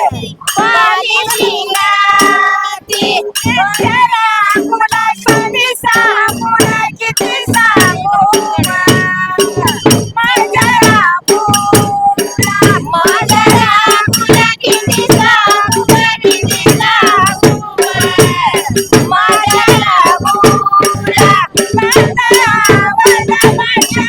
बाली शिंगाती माझ्या रामुला कधी सांगू किती सांगू माझ्या रामुला किती सांगू माझ्या रामुला नंदरावला माझ्या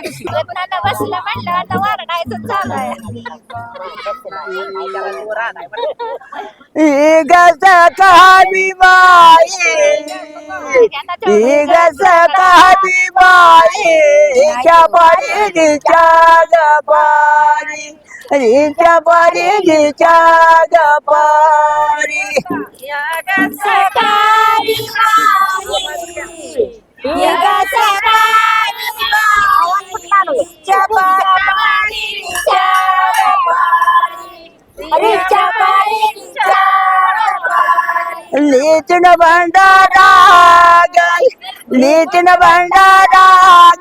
लग्नाला बसलं म्हणलं आता वरडायचं चालू आहे गस कहावी बाई गस कहावी बाई चपडीच्या गपारी चपडीच्या गपारी सकाळी बाई, या सकाळी बाई, चपाळीच्या गपारी, रिच्या पारीच्या गपारी. लीचन भंडारा गे लीचन भंडारा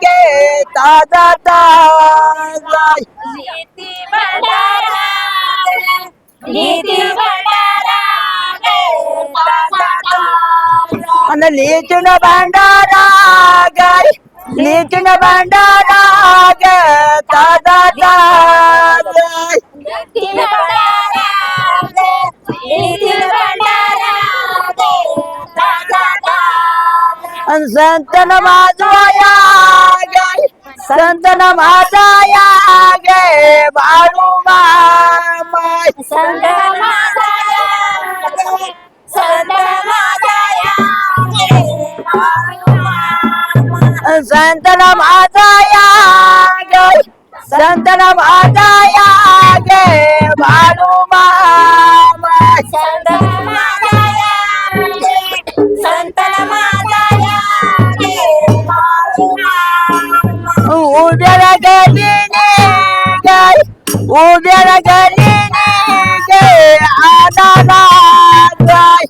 गे ताजा ताजा नीती भंडारा नीती भंडारा ताजा ताजा. अन लीचन भंडारा गे लीचन भंडारा गे ताजा ताजा नीती भंडारा नीती भंडारा ताजा ताजा. अन संतन माझाया गे संतन माझाया गे बाळू माय संत माझाया संत माझाया संतन माझाया गे संतन माझाया गे बाळू माय संत माझाया संत माझाया उद्याला गलीने गे उद्याला गलीने गे आनाला जाय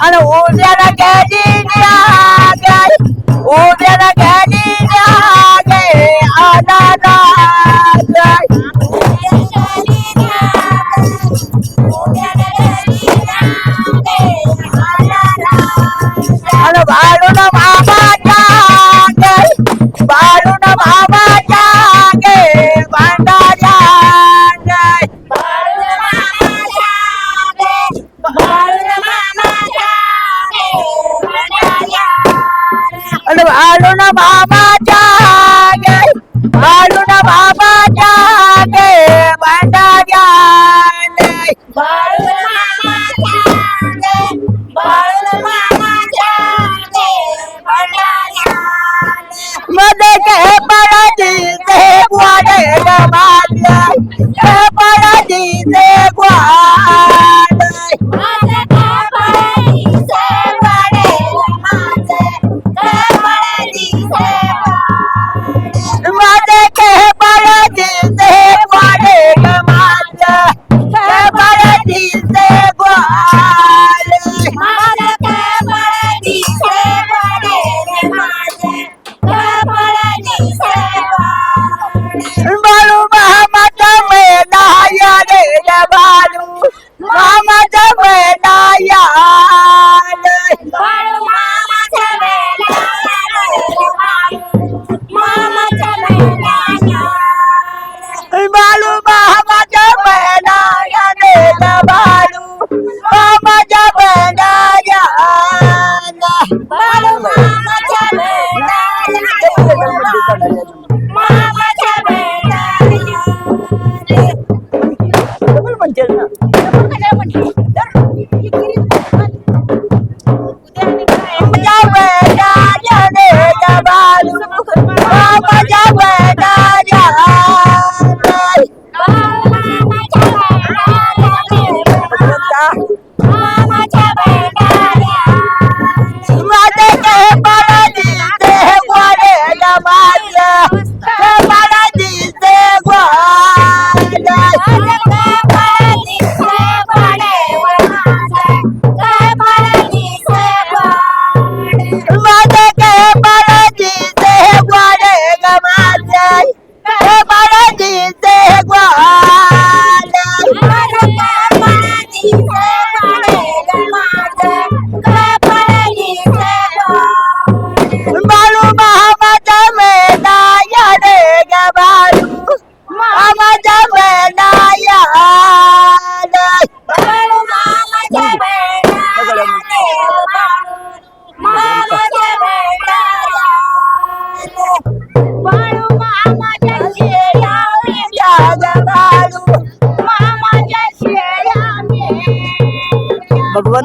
आणि उद्याला गलीने गे उद्याला गलीने गे आनाला जाय आणि बाळून मामाच्या गे बाळून मामाच्या गे भांडाऱ्या गे आणि बाळून मामाच्या गे बाळून मामाच्या गे भांडाऱ्या गे मध्ये के पराजी से ग्वाडे गमाले के पराजी से ग्वाडे मध्ये के पराजी से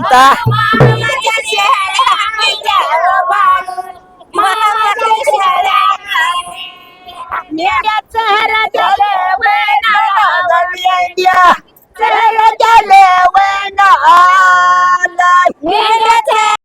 म्हणता मामाच्या शेळ्या आणल्या बाळून, मामाच्या शेळ्या नेण्याचं हरा झालं वनाला. मेंढ्या